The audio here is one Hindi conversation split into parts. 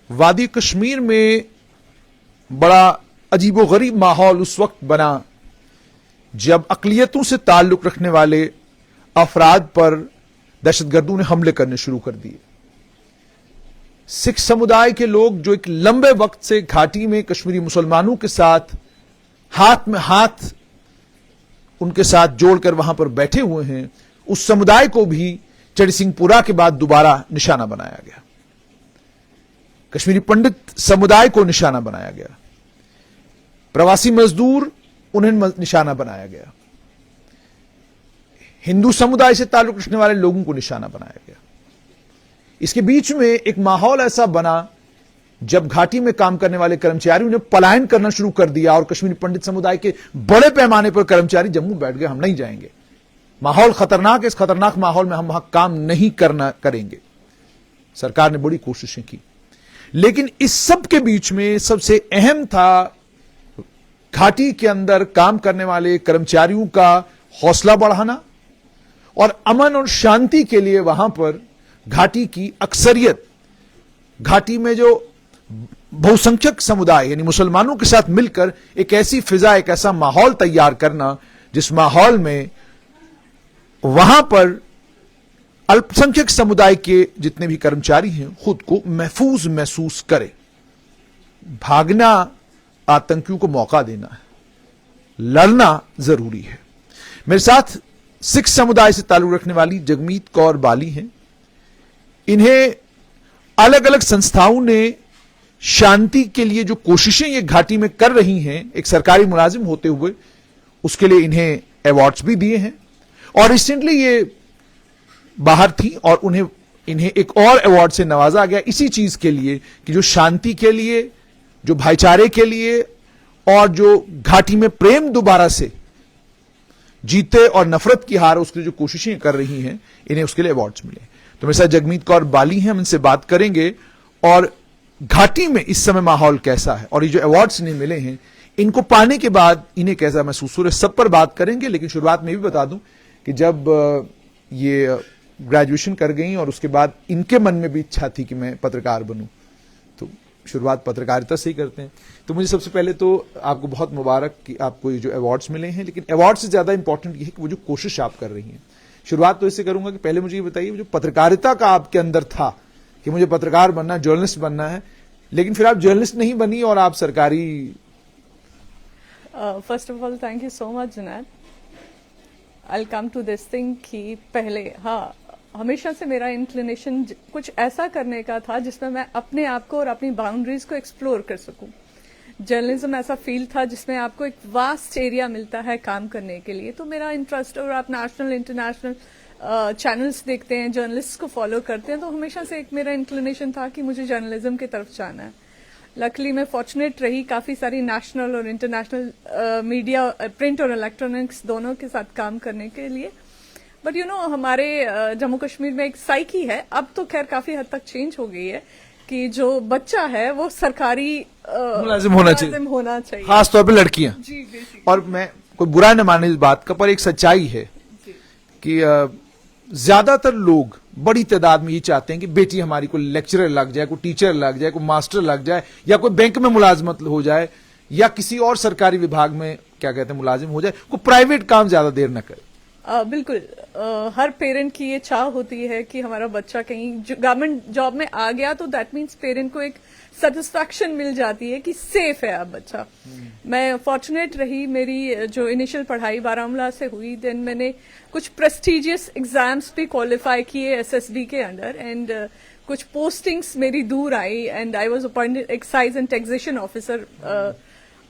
वादी कश्मीर में बड़ा अजीबोगरीब माहौल उस वक्त बना जब अकलियतों से ताल्लुक रखने वाले अफराद पर दहशतगर्दों ने हमले करने शुरू कर दिए। सिख समुदाय के लोग जो एक लंबे वक्त से घाटी में कश्मीरी मुसलमानों के साथ हाथ में हाथ उनके साथ जोड़कर वहां पर बैठे हुए हैं, उस समुदाय को भी चढ़ी सिंहपुरा के बाद दोबारा निशाना बनाया गया। कश्मीरी पंडित समुदाय को निशाना बनाया गया, प्रवासी मजदूर उन्हें निशाना बनाया गया, हिंदू समुदाय से ताल्लुक रखने वाले लोगों को निशाना बनाया गया। इसके बीच में एक माहौल ऐसा बना जब घाटी में काम करने वाले कर्मचारियों ने पलायन करना शुरू कर दिया और कश्मीरी पंडित समुदाय के बड़े पैमाने पर कर्मचारी जम्मू बैठ गए, हम नहीं जाएंगे, माहौल खतरनाक है, इस खतरनाक माहौल में हम वहां काम नहीं करेंगे। सरकार ने बड़ी कोशिशें की, लेकिन इस सब के बीच में सबसे अहम था घाटी के अंदर काम करने वाले कर्मचारियों का हौसला बढ़ाना और अमन और शांति के लिए वहां पर घाटी की अक्सरियत, घाटी में जो बहुसंख्यक समुदाय यानी मुसलमानों के साथ मिलकर एक ऐसी फिजा, एक ऐसा माहौल तैयार करना जिस माहौल में वहां पर अल्पसंख्यक समुदाय के जितने भी कर्मचारी हैं खुद को महफूज महसूस करें। भागना आतंकियों को मौका देना है, लड़ना जरूरी है। मेरे साथ सिख समुदाय से ताल्लुक रखने वाली जगमीत कौर बाली हैं। इन्हें अलग अलग संस्थाओं ने शांति के लिए जो कोशिशें ये घाटी में कर रही हैं, एक सरकारी मुलाजिम होते हुए, उसके लिए इन्हें अवार्ड्स भी दिए हैं और रिसेंटली ये बाहर थी और इन्हें एक और अवार्ड से नवाजा गया इसी चीज के लिए कि जो शांति के लिए, जो भाईचारे के लिए और जो घाटी में प्रेम दोबारा से जीते और नफरत की हार उसके लिए जो कोशिशें कर रही हैं, इन्हें उसके लिए अवार्ड्स मिले। तो मेरे साथ जगमीत कौर बाली हैं, हम इनसे बात करेंगे और घाटी में इस समय माहौल कैसा है और ये जो अवार्ड्स इन्हें मिले हैं इनको पाने के बाद इन्हें कैसा महसूस हो रहा है, सब पर बात करेंगे। लेकिन शुरुआत में भी बता दूं कि जब ये ग्रेजुएशन कर गई और उसके बाद इनके मन में भी इच्छा थी कि मैं पत्रकार बनूं, तो शुरुआत पत्रकारिता से ही करते हैं। तो मुझे सबसे पहले तो आपको बहुत मुबारक कि आपको ये जो अवार्ड्स मिले हैं, लेकिन अवार्ड से ज्यादा इंपॉर्टेंट ये है कि वो जो कोशिश आप कर रही हैं। शुरुआत तो इससे करूंगा कि पहले मुझे ये बताइए, जो पत्रकारिता का आपके अंदर था कि मुझे पत्रकार बनना, जर्नलिस्ट बनना है, लेकिन फिर आप जर्नलिस्ट नहीं बनी और आप सरकारी। First of all thank you so much Junaid. I come to this thing कि पहले हमेशा से मेरा इंक्लिनेशन कुछ ऐसा करने का था जिसमें मैं अपने आप को और अपनी बाउंड्रीज को एक्सप्लोर कर सकूं। जर्नलिज्म ऐसा फील्ड था जिसमें आपको एक वास्ट एरिया मिलता है काम करने के लिए, तो मेरा इंटरेस्ट, और आप नेशनल इंटरनेशनल चैनल्स देखते हैं, जर्नलिस्ट को फॉलो करते हैं, तो हमेशा से एक मेरा इंक्लिनेशन था कि मुझे जर्नलिज्म की तरफ जाना है। लकली मैं फॉर्चुनेट रही काफी सारी नेशनल और इंटरनेशनल मीडिया, प्रिंट और इलेक्ट्रॉनिक्स दोनों के साथ काम करने के लिए। बट यू नो हमारे जम्मू कश्मीर में एक साइकी है, अब तो खैर काफी हद तक चेंज हो गई है कि जो बच्चा है वो सरकारी मुलाजिम होना चाहिए, खास तौर पे लड़कियां। जी, और मैं कोई बुरा न माने इस बात का, पर एक सच्चाई है कि ज्यादातर लोग बड़ी तादाद में ये चाहते हैं कि बेटी हमारी कोई लेक्चरर लग जाए, कोई टीचर लग जाए, कोई मास्टर लग जाए, या कोई बैंक में मुलाजमत हो जाए, या किसी और सरकारी विभाग में क्या कहते हैं मुलाजिम हो जाए, कोई प्राइवेट काम ज्यादा देर न करे। बिल्कुल, हर पेरेंट की ये चाह होती है कि हमारा बच्चा कहीं गवर्नमेंट जॉब में आ गया तो दैट मीन्स पेरेंट को एक सेटिस्फैक्शन मिल जाती है कि सेफ है अब बच्चा। मैं फॉर्चुनेट रही, मेरी जो इनिशियल पढ़ाई बारामूला से हुई, देन मैंने कुछ प्रेस्टिजियस एग्जाम्स भी क्वालिफाई किए एसएसबी के अंडर, एंड कुछ पोस्टिंग्स मेरी दूर आई and I was appointed excise and taxation officer.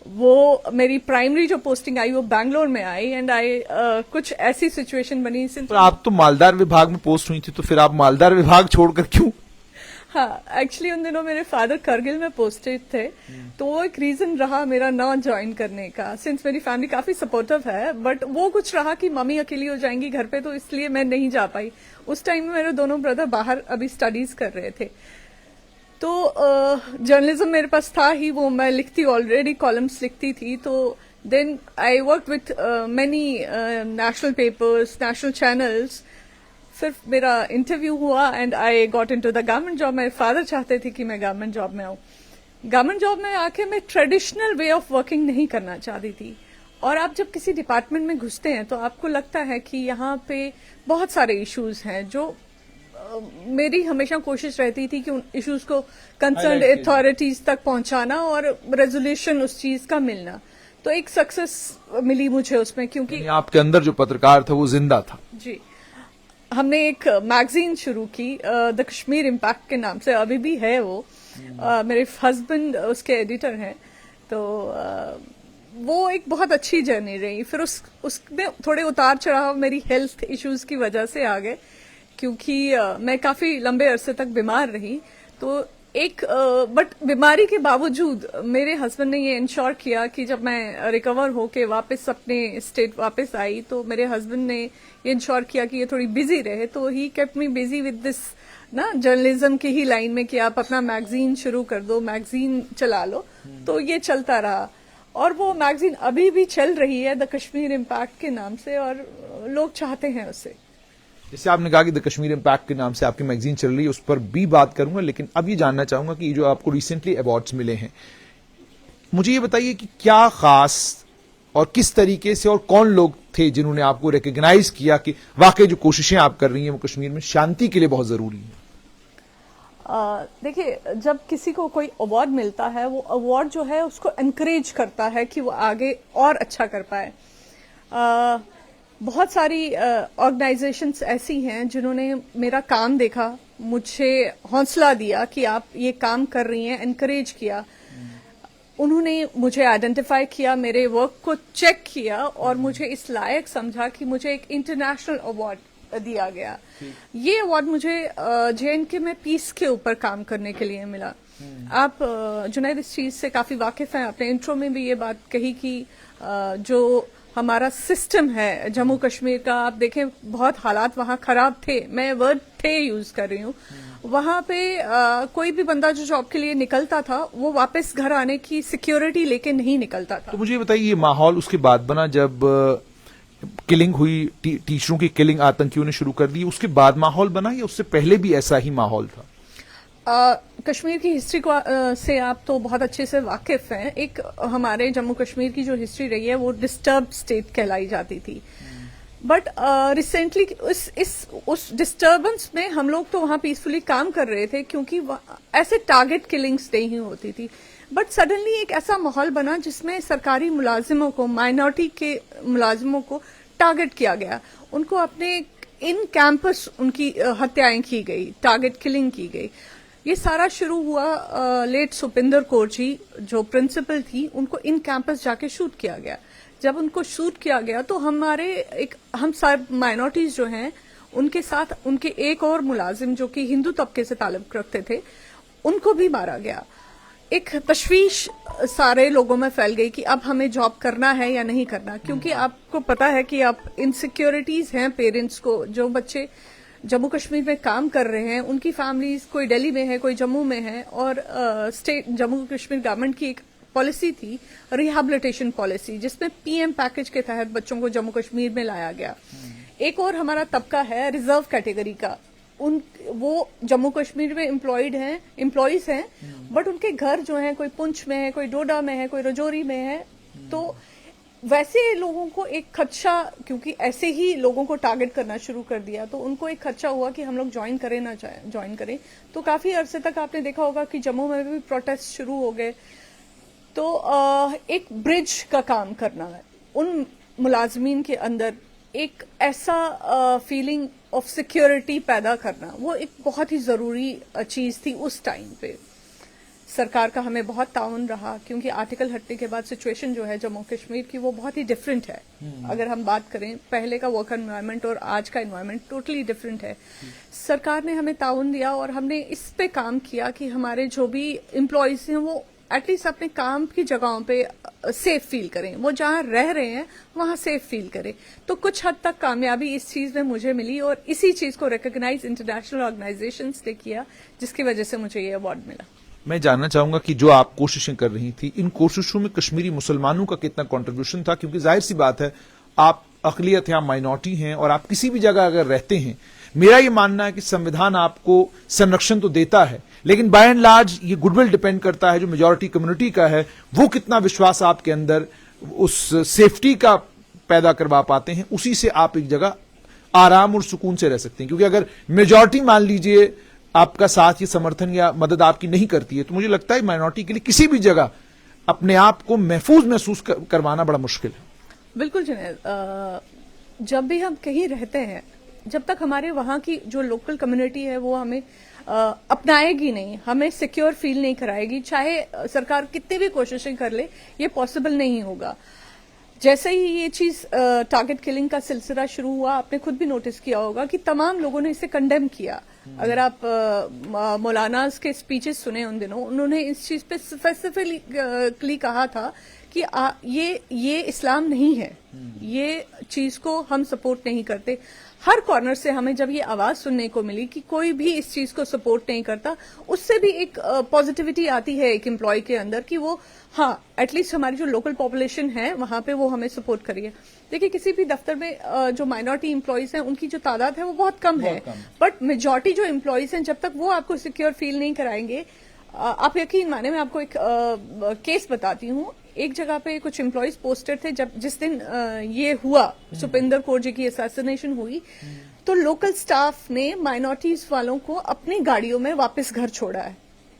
वो मेरी प्राइमरी जो पोस्टिंग आई वो बैंगलोर में आई एंड आई कुछ ऐसी सिचुएशन बनी। तो आप तो मालदार विभाग में पोस्ट हुई थी, तो फिर आप मालदार विभाग छोड़कर क्यों? हाँ, एक्चुअली उन दिनों मेरे फादर करगिल में पोस्टेड थे, तो वो एक रीजन रहा मेरा ना ज्वाइन करने का। सिंस मेरी फैमिली काफी सपोर्टिव है, बट वो कुछ रहा कि मम्मी अकेली हो जाएंगी घर पे, तो इसलिए मैं नहीं जा पाई। उस टाइम में मेरे दोनों ब्रदर बाहर अभी स्टडीज कर रहे थे, तो जर्नलिज्म मेरे पास था ही, वो मैं लिखती, ऑलरेडी कॉलम्स लिखती थी। तो then I work with many national papers, national channels. सिर्फ मेरा इंटरव्यू हुआ and I got into the government job. मेरे फादर चाहते थे कि मैं गवर्नमेंट जॉब में आऊं। गवर्नमेंट जॉब में आके मैं ट्रेडिशनल वे ऑफ वर्किंग नहीं करना चाहती थी। और आप जब किसी डिपार्टमेंट में घुसते हैं तो आपको लगता है कि यहाँ पे बहुत सारे इश्यूज हैं जो मेरी हमेशा कोशिश रहती थी कि उन इश्यूज को कंसर्न अथॉरिटीज तक पहुंचाना और रेजोल्यूशन उस चीज का मिलना। तो एक सक्सेस मिली मुझे उसमें, क्योंकि आपके अंदर जो पत्रकार था वो जिंदा था। जी, हमने एक मैगजीन शुरू की द कश्मीर इम्पैक्ट के नाम से, अभी भी है वो। मेरे हस्बैंड उसके एडिटर हैं। तो वो एक बहुत अच्छी जर्नी रही। फिर उसमें थोड़े उतार चढ़ाव मेरी हेल्थ इश्यूज की वजह से आ गए, क्योंकि मैं काफी लंबे अरसे तक बीमार रही। तो बट बीमारी के बावजूद मेरे हस्बैंड ने ये इंश्योर किया कि जब मैं रिकवर होके वापस अपने स्टेट वापस आई तो मेरे हस्बैंड ने ये इंश्योर किया कि ये थोड़ी बिजी रहे। तो he kept me busy with this ना जर्नलिज्म की ही लाइन में कि आप अपना मैगजीन शुरू कर दो, मैगजीन चला लो। तो ये चलता रहा और वो मैगजीन अभी भी चल रही है द कश्मीर इम्पैक्ट के नाम से, और लोग चाहते हैं उसे। जैसे आपने कहा कि द कश्मीर इम्पैक्ट के नाम से आपकी मैगजीन चल रही है, उस पर भी बात करूंगा, लेकिन अब ये जानना चाहूंगा कि जो आपको रिसेंटली अवार्ड्स मिले हैं, मुझे ये बताइए कि क्या खास और किस तरीके से और कौन लोग थे जिन्होंने आपको रिकॉग्नाइज किया कि वाकई जो कोशिशें आप कर रही हैं वो कश्मीर में शांति के लिए बहुत जरूरी है। देखिए, जब किसी को कोई अवार्ड मिलता है, वो अवार्ड जो है उसको एनकरेज करता है कि वो आगे और अच्छा कर पाए। बहुत सारी ऑर्गेनाइजेशंस ऐसी हैं जिन्होंने मेरा काम देखा, मुझे हौसला दिया कि आप ये काम कर रही हैं, एनकरेज किया। उन्होंने मुझे आइडेंटिफाई किया, मेरे वर्क को चेक किया और मुझे इस लायक समझा कि मुझे एक इंटरनेशनल अवार्ड दिया गया। ये अवार्ड मुझे JNK में पीस के ऊपर काम करने के लिए मिला। आप जुनैद इस चीज से काफी वाकिफ हैं, अपने इंट्रो में भी ये बात कही कि जो हमारा सिस्टम है जम्मू कश्मीर का, आप देखें बहुत हालात वहां खराब थे। मैं वर्ड थे यूज कर रही हूँ। वहां पे कोई भी बंदा जो जॉब के लिए निकलता था वो वापस घर आने की सिक्योरिटी लेके नहीं निकलता था। तो मुझे बताइए, ये माहौल उसके बाद बना जब किलिंग हुई, टीचरों की किलिंग आतंकियों ने शुरू कर दी, उसके बाद माहौल बना या उससे पहले भी ऐसा ही माहौल था? कश्मीर की हिस्ट्री को से आप तो बहुत अच्छे से वाकिफ हैं। एक हमारे जम्मू कश्मीर की जो हिस्ट्री रही है वो डिस्टर्ब स्टेट कहलाई जाती थी। बट रिसेंटली उस डिस्टर्बेंस में हम लोग तो वहां पीसफुली काम कर रहे थे, क्योंकि ऐसे टारगेट किलिंग्स नहीं होती थी। बट सडनली एक ऐसा माहौल बना जिसमें सरकारी मुलाजिमों को, माइनॉरिटी के मुलाजिमों को टारगेट किया गया। उनको अपने इन कैंपस उनकी हत्याएं की गई, टारगेट किलिंग की गई। ये सारा शुरू हुआ लेट सुपिंदर कौर जी जो प्रिंसिपल थी, उनको इन कैंपस जाके शूट किया गया। जब उनको शूट किया गया तो हम सब माइनॉरिटीज जो हैं उनके साथ उनके एक और मुलाजिम जो कि हिंदू तबके से ताल्लुक रखते थे, उनको भी मारा गया। एक तशवीश सारे लोगों में फैल गई कि अब हमें जॉब करना है या नहीं करना, क्योंकि आपको पता है कि अब इनसिक्योरिटीज हैं पेरेंट्स को। जो बच्चे जम्मू कश्मीर में काम कर रहे हैं उनकी फैमिलीज कोई दिल्ली में है, कोई जम्मू में है, और स्टेट जम्मू कश्मीर गवर्नमेंट की एक पॉलिसी थी रिहैबिलिटेशन पॉलिसी, जिसमें PM पैकेज के तहत बच्चों को जम्मू कश्मीर में लाया गया। एक और हमारा तबका है रिजर्व कैटेगरी का, वो जम्मू कश्मीर में एम्प्लॉइज हैं, बट उनके घर जो हैं कोई पुंछ में है, कोई डोडा में है, कोई रजौरी में है। तो वैसे लोगों को एक खदशा, क्योंकि ऐसे ही लोगों को टारगेट करना शुरू कर दिया, तो उनको एक खदशा हुआ कि हम लोग ज्वाइन करें ना ज्वाइन करें। तो काफी अरसे तक आपने देखा होगा कि जम्मू में भी प्रोटेस्ट शुरू हो गए। तो एक ब्रिज का काम करना है, उन मुलाजमीन के अंदर एक ऐसा फीलिंग ऑफ सिक्योरिटी पैदा करना, वो एक बहुत ही जरूरी चीज थी उस टाइम पे। सरकार का हमें बहुत ताउन रहा, क्योंकि आर्टिकल हटने के बाद सिचुएशन जो है जम्मू कश्मीर की वो बहुत ही डिफरेंट है। अगर हम बात करें पहले का वर्क एनवायरनमेंट और आज का एनवायरनमेंट टोटली डिफरेंट है। सरकार ने हमें ताउन दिया और हमने इस पे काम किया कि हमारे जो भी एम्प्लॉयज हैं वो एटलीस्ट अपने काम की जगहों पे सेफ फील करें, वो जहां रह रहे हैं वहां सेफ फील करें। तो कुछ हद तक कामयाबी इस चीज में मुझे मिली और इसी चीज को रिकॉग्नाइज इंटरनेशनल ऑर्गेनाइजेशंस ने किया, जिसकी वजह से मुझे ये अवार्ड मिला। मैं जानना चाहूंगा कि जो आप कोशिशें कर रही थी, इन कोशिशों में कश्मीरी मुसलमानों का कितना कंट्रीब्यूशन था? क्योंकि जाहिर सी बात है, आप अकलियत हैं, आप माइनॉरिटी हैं, और आप किसी भी जगह अगर रहते हैं मेरा ये मानना है कि संविधान आपको संरक्षण तो देता है, लेकिन बाय एंड लार्ज ये गुडविल डिपेंड करता है जो मेजॉरिटी कम्युनिटी का है, वो कितना विश्वास आपके अंदर उस सेफ्टी का पैदा करवा पाते हैं, उसी से आप एक जगह आराम और सुकून से रह सकते हैं। क्योंकि अगर मेजॉरिटी मान लीजिए आपका साथ, ये समर्थन या मदद आपकी नहीं करती है, तो मुझे लगता है माइनॉरिटी के लिए किसी भी जगह अपने आप को महफूज महसूस करवाना बड़ा मुश्किल है। बिल्कुल जुनैद, जब भी हम कहीं रहते हैं, जब तक हमारे वहाँ की जो लोकल कम्युनिटी है वो हमें अपनाएगी नहीं, हमें सिक्योर फील नहीं कराएगी, चाहे सरकार कितनी भी कोशिशें कर ले, ये पॉसिबल नहीं होगा। जैसे ही ये चीज टारगेट किलिंग का सिलसिला शुरू हुआ, आपने खुद भी नोटिस किया होगा कि तमाम लोगों ने इसे कंडेम किया। अगर आप मौलाना के स्पीचेस सुने उन दिनों, उन्होंने इस चीज पे स्पेसिफिकली कहा था कि ये इस्लाम नहीं है, ये चीज को हम सपोर्ट नहीं करते। हर कॉर्नर से हमें जब ये आवाज सुनने को मिली कि कोई भी इस चीज को सपोर्ट नहीं करता, उससे भी एक पॉजिटिविटी आती है एक एम्प्लॉय के अंदर कि वो हाँ एटलीस्ट हमारी जो लोकल पॉपुलेशन है वहां पे वो हमें सपोर्ट करिए। देखिए, किसी भी दफ्तर में जो माइनॉरिटी एम्प्लॉयज हैं उनकी जो तादाद है वो बहुत कम है, बट मेजॉरिटी जो एम्प्लॉयज हैं, जब तक वो आपको सिक्योर फील नहीं कराएंगे, आप यकीन माने, मैं आपको एक केस बताती हूँ। एक जगह पे कुछ एम्प्लॉयज पोस्टेड थे, जिस दिन ये हुआ, सुपिंदर कौर जी की असैसिनेशन हुई, तो लोकल स्टाफ ने माइनॉरिटीज वालों को अपनी गाड़ियों में वापस घर छोड़ा है।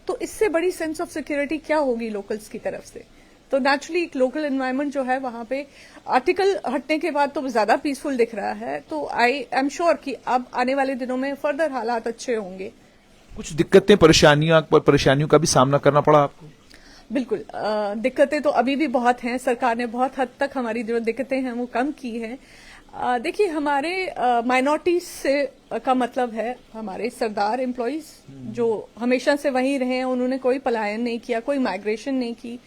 तो इससे बड़ी सेंस ऑफ सिक्योरिटी क्या होगी लोकल्स की तरफ से? तो नेचुरली एक लोकल एनवायरनमेंट जो है वहां पे आर्टिकल हटने के बाद तो ज्यादा पीसफुल दिख रहा है। तो आई एम श्योर कि अब आने वाले दिनों में फर्दर हालात अच्छे होंगे। कुछ दिक्कतें, परेशानियों का भी सामना करना पड़ा आपको? बिल्कुल, दिक्कतें तो अभी भी बहुत हैं। सरकार ने बहुत हद तक हमारी जो दिक्कतें हैं वो कम की हैं। देखिए, हमारे माइनॉरिटीज से का मतलब है हमारे सरदार एम्प्लॉयज जो हमेशा से वहीं रहे हैं, उन्होंने कोई पलायन नहीं किया, कोई माइग्रेशन नहीं की।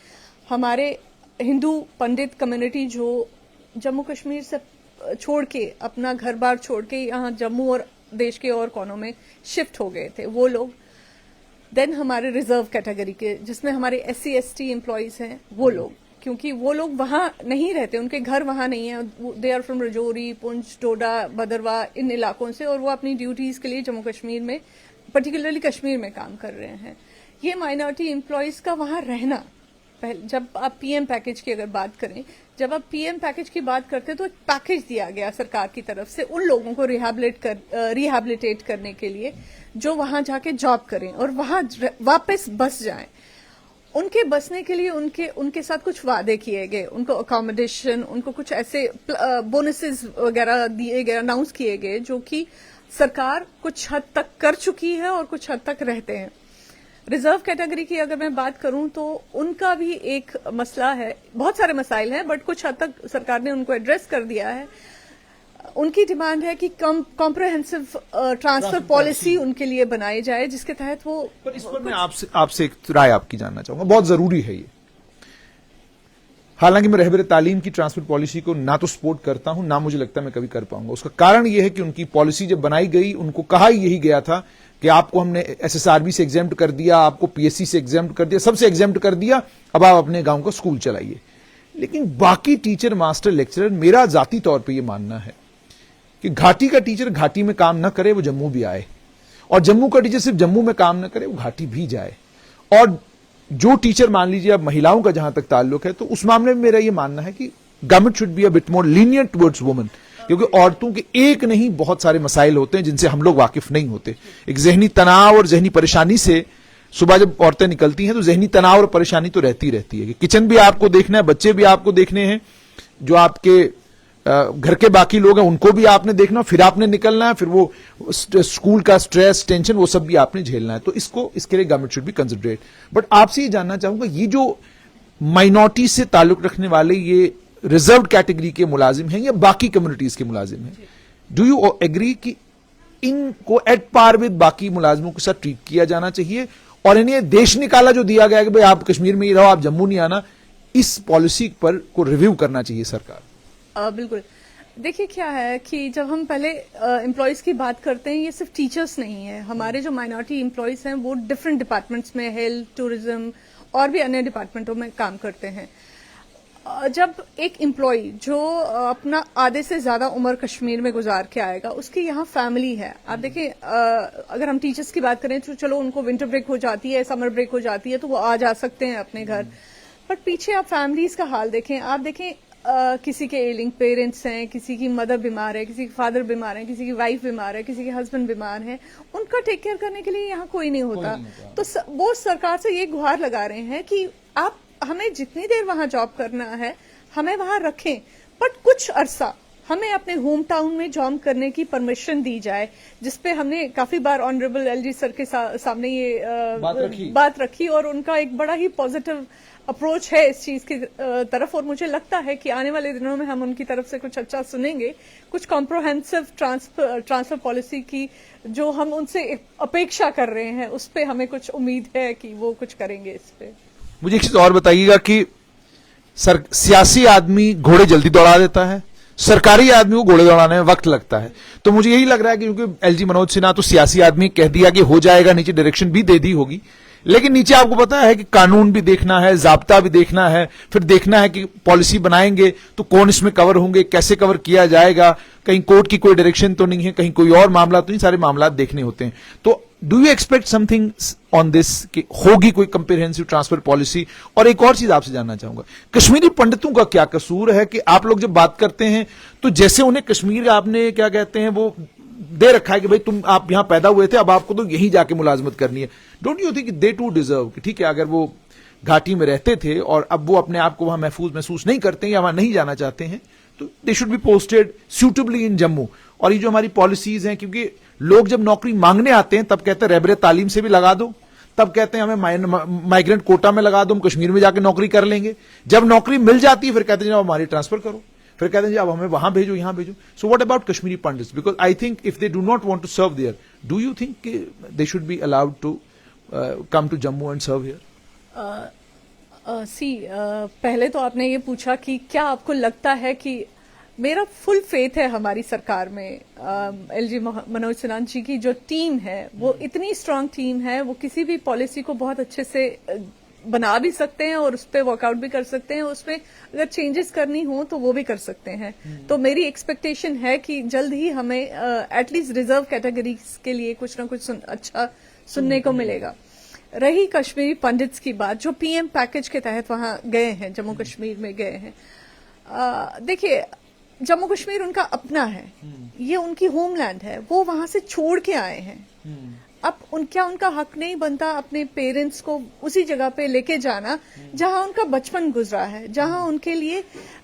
हमारे हिंदू पंडित कम्युनिटी जो जम्मू कश्मीर से छोड़ के, अपना घर बार छोड़ के यहाँ जम्मू और देश के और कोनों में शिफ्ट हो गए थे, वो लोग। देन हमारे रिजर्व कैटेगरी के, जिसमें हमारे SC ST एम्प्लॉयज हैं, वो लोग, क्योंकि वो लोग वहां नहीं रहते, उनके घर वहां नहीं है, they are from Rajouri, Poonch, Doda, Bhaderwah, इन इलाकों से, और वो अपनी ड्यूटीज के लिए जम्मू कश्मीर में, पर्टिकुलरली कश्मीर में काम कर रहे हैं। ये माइनॉरिटी एम्प्लॉयज का वहां रहना, जब आप PM पैकेज की अगर बात करें, जब आप PM पैकेज की बात करते हैं तो एक पैकेज दिया गया सरकार की तरफ से उन लोगों को रिहैबिलिटेट करने के लिए जो वहां जाके जॉब करें और वहां वापस बस जाएं। उनके बसने के लिए उनके साथ कुछ वादे किए गए, उनको अकोमोडेशन, उनको कुछ ऐसे बोनसेस वगैरह दिए गए, अनाउंस किए गए, जो कि सरकार कुछ हद तक कर चुकी है और कुछ हद तक रहते हैं। रिजर्व कैटेगरी की अगर मैं बात करूं तो उनका भी एक मसला है, बहुत सारे मसाइल हैं, बट कुछ हद तक सरकार ने उनको एड्रेस कर दिया है। उनकी डिमांड है कि कॉम्प्रहेंसिव ट्रांसफर पॉलिसी उनके लिए बनाई जाए, जिसके तहत वो। पर इस पर मैं आपसे एक राय आपकी जानना चाहूंगा, बहुत जरूरी है ये। हालांकि मैं रहबर तालीम की ट्रांसफर पॉलिसी को ना तो सपोर्ट करता हूं, ना मुझे लगता मैं कभी कर पाऊंगा। उसका कारण यह है कि उनकी पॉलिसी जब बनाई गई, उनको कहा यही गया था कि आपको हमने SSRB से एग्जेम्प्ट कर दिया, आपको PSC से एग्जेम्प्ट कर दिया, सबसे एग्जेम्प्ट कर दिया, अब आप अपने गांव का स्कूल चलाइए। लेकिन बाकी टीचर, मास्टर, लेक्चरर, मेरा जाती तौर पर यह मानना है कि घाटी का टीचर घाटी में काम ना करे, वो जम्मू भी आए, और जम्मू का टीचर सिर्फ जम्मू में काम ना करे, वो घाटी भी जाए। और जो टीचर, मान लीजिए अब महिलाओं का जहां तक ताल्लुक है, तो उस मामले में मेरा यह मानना है कि government should be a bit more lenient towards women, क्योंकि औरतों के एक नहीं बहुत सारे मसाइल होते हैं जिनसे हम लोग वाकिफ नहीं होते। एक जहनी तनाव और जहनी परेशानी से सुबह जब औरतें निकलती हैं तो जहनी तनाव और परेशानी तो रहती है कि किचन भी आपको देखना है, बच्चे भी आपको देखने हैं, जो आपके घर के बाकी लोग हैं उनको भी आपने देखना, फिर आपने निकलना है, फिर वो स्कूल का स्ट्रेस, टेंशन, वो सब भी आपने झेलना है। तो इसके लिए government should be considerate. But आपसे ये जानना चाहूंगा, ये जो माइनॉरिटी से ताल्लुक रखने वाले ये रिजर्व कैटेगरी के मुलाजिम हैं या बाकी कम्युनिटीज के मुलाजिम हैं, डू यू एग्री कि इनको एट पार विद बाकी मुलाजिमों के साथ ट्रीट किया जाना चाहिए, और इन्हें देश निकाला जो दिया गया कि भाई आप कश्मीर में ही रहो, आप जम्मू नहीं आना, इस पॉलिसी पर को रिव्यू करना चाहिए सरकार? बिल्कुल। देखिए, क्या है कि जब हम पहले एम्प्लॉयज की बात करते हैं, ये सिर्फ टीचर्स नहीं है, हमारे जो माइनॉरिटी एम्प्लॉयज हैं वो डिफरेंट डिपार्टमेंट्स में, हेल्थ, टूरिज्म और भी अन्य डिपार्टमेंटों में काम करते हैं। जब एक एम्प्लॉय जो अपना आधे से ज्यादा उम्र कश्मीर में गुजार के आएगा, उसकी यहाँ फैमिली है। आप देखें, अगर हम टीचर्स की बात करें तो चलो उनको विंटर ब्रेक हो जाती है, समर ब्रेक हो जाती है, तो वो आ जा सकते हैं अपने घर, बट पीछे आप फैमिलीज का हाल देखें। आप देखें, किसी के एलिंग पेरेंट्स हैं, किसी की मदर बीमार है, किसी के फादर बीमार है, किसी की वाइफ बीमार है, किसी के हस्बैंड बीमार है, उनका टेक केयर करने के लिए यहाँ कोई नहीं होता। तो वो सरकार से ये गुहार लगा रहे हैं कि आप हमें जितनी देर वहां जॉब करना है हमें वहां रखें, बट कुछ अरसा हमें अपने होम टाउन में जॉब करने की परमिशन दी जाए, जिसपे हमने काफी बार ऑनरेबल एलजी सर के सामने ये बात रखी और उनका एक बड़ा ही पॉजिटिव अप्रोच है इस चीज की तरफ। और मुझे लगता है कि आने वाले दिनों में हम उनकी तरफ से कुछ अच्छा सुनेंगे, कुछ कॉम्प्रोहेंसिव ट्रांसफर पॉलिसी की जो हम उनसे अपेक्षा कर रहे हैं, उस पर हमें कुछ उम्मीद है कि वो कुछ करेंगे इस पे। मुझे एक चीज और बताइएगा कि सियासी आदमी घोड़े जल्दी दौड़ा देता है, सरकारी आदमी को घोड़े दौड़ाने में वक्त लगता है। तो मुझे यही लग रहा है कि क्योंकि एलजी मनोज सिन्हा तो सियासी आदमी, कह दिया कि हो जाएगा, नीचे डायरेक्शन भी दे दी होगी, लेकिन नीचे आपको पता है कि कानून भी देखना है, जाब्ता भी देखना है, फिर देखना है कि पॉलिसी बनाएंगे तो कौन इसमें कवर होंगे, कैसे कवर किया जाएगा, कहीं कोर्ट की कोई डायरेक्शन तो नहीं है, कहीं कोई और मामला तो नहीं, सारे मामला देखने होते हैं। तो do you expect something on this कि होगी कोई कंप्रिहेंसिव ट्रांसफर पॉलिसी? और एक और चीज आपसे जानना चाहूंगा, कश्मीरी पंडितों का क्या कसूर है कि आप लोग जब बात करते हैं तो जैसे उन्हें कश्मीर आपने क्या कहते हैं वो दे रखा है कि भाई आप यहां पैदा हुए थे, अब आपको तो यहीं जाके मुलाजमत करनी है। Don't you think they too deserve कि ठीक है, अगर वो घाटी में रहते थे और अब वो अपने आप को वहां महसूस नहीं करते या वहां नहीं जाना चाहते हैं, तो they should be posted suitably in Jammu. और ये जो हमारी पॉलिसीज हैं, क्योंकि लोग जब नौकरी मांगने आते हैं तब कहते हैं रहबरे तालीम से भी लगा दो, तब कहते हैं हमें माइग्रेंट कोटा में लगा दो, हम कश्मीर में जाके नौकरी कर लेंगे। जब नौकरी मिल जाती है फिर कहते हैं हमारी ट्रांसफर करो, फिर कहते हैं अब हमें वहां भेजो, यहां भेजो। So what about Kashmiri Pandits? Because I think if they do not want to serve there, do you think they should be allowed to come to Jammu and serve here? पहले तो आपने ये पूछा कि क्या आपको लगता है कि मेरा फुल फेथ है हमारी सरकार में। एलजी मनोज सिन्हा जी की जो टीम है वो इतनी स्ट्रांग टीम है, वो किसी भी पॉलिसी को बहुत अच्छे से बना भी सकते हैं और उस पर वर्कआउट भी कर सकते हैं, उसमें अगर चेंजेस करनी हो तो वो भी कर सकते हैं। तो मेरी एक्सपेक्टेशन है कि जल्द ही हमें एटलीस्ट रिजर्व कैटेगरीज के लिए कुछ ना कुछ अच्छा सुनने को मिलेगा। रही कश्मीरी पंडित्स की बात, जो पीएम पैकेज के तहत वहां गए हैं, जम्मू कश्मीर में गए हैं, देखिए जम्मू कश्मीर उनका अपना है, ये उनकी होमलैंड है, वो वहां से छोड़ के आए हैं। अब उनका हक नहीं बनता अपने पेरेंट्स को उसी जगह पे लेके जाना जहां उनका बचपन गुजरा है, जहां उनके लिए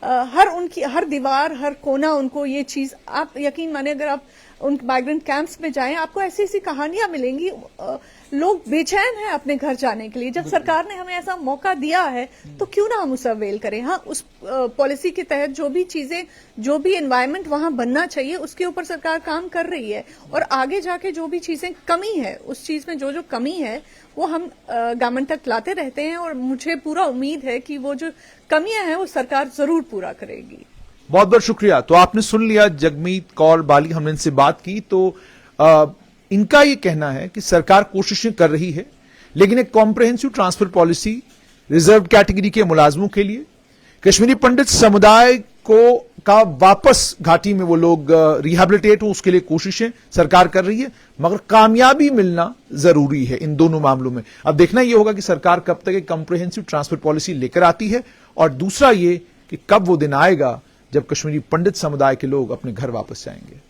हर दीवार, हर कोना उनको ये चीज, आप यकीन माने अगर आप उन माइग्रेंट कैंप्स में जाएं, आपको ऐसी ऐसी कहानियां मिलेंगी, लोग बेचैन हैं अपने घर जाने के लिए। जब सरकार ने हमें ऐसा मौका दिया है तो क्यों ना हम उसे अवेल करें। हाँ, उस पॉलिसी के तहत जो भी चीजें, जो भी एनवायरनमेंट वहां बनना चाहिए उसके ऊपर सरकार काम कर रही है, और आगे जाके जो भी चीजें कमी है, उस चीज में जो कमी है वो हम गवर्नमेंट तक लाते रहते हैं, और मुझे पूरा उम्मीद है कि वो जो कमियां हैं वो सरकार जरूर पूरा करेगी। बहुत बहुत शुक्रिया। तो आपने सुन लिया जगमीत कौर बाली, हमने इनसे बात की, तो इनका ये कहना है कि सरकार कोशिशें कर रही है, लेकिन एक comprehensive transfer policy reserve category के मुलाजमों के लिए, कश्मीरी पंडित समुदाय का वापस घाटी में वो लोग रिहेबिलिटेट हो, उसके लिए कोशिशें सरकार कर रही है, मगर कामयाबी मिलना जरूरी है इन दोनों मामलों में। अब देखना यह होगा कि सरकार कब तक एक कॉम्प्रिहेंसिव ट्रांसफर पॉलिसी लेकर आती है, और दूसरा ये कि कब वो दिन आएगा जब कश्मीरी पंडित समुदाय के लोग अपने घर वापस जाएंगे।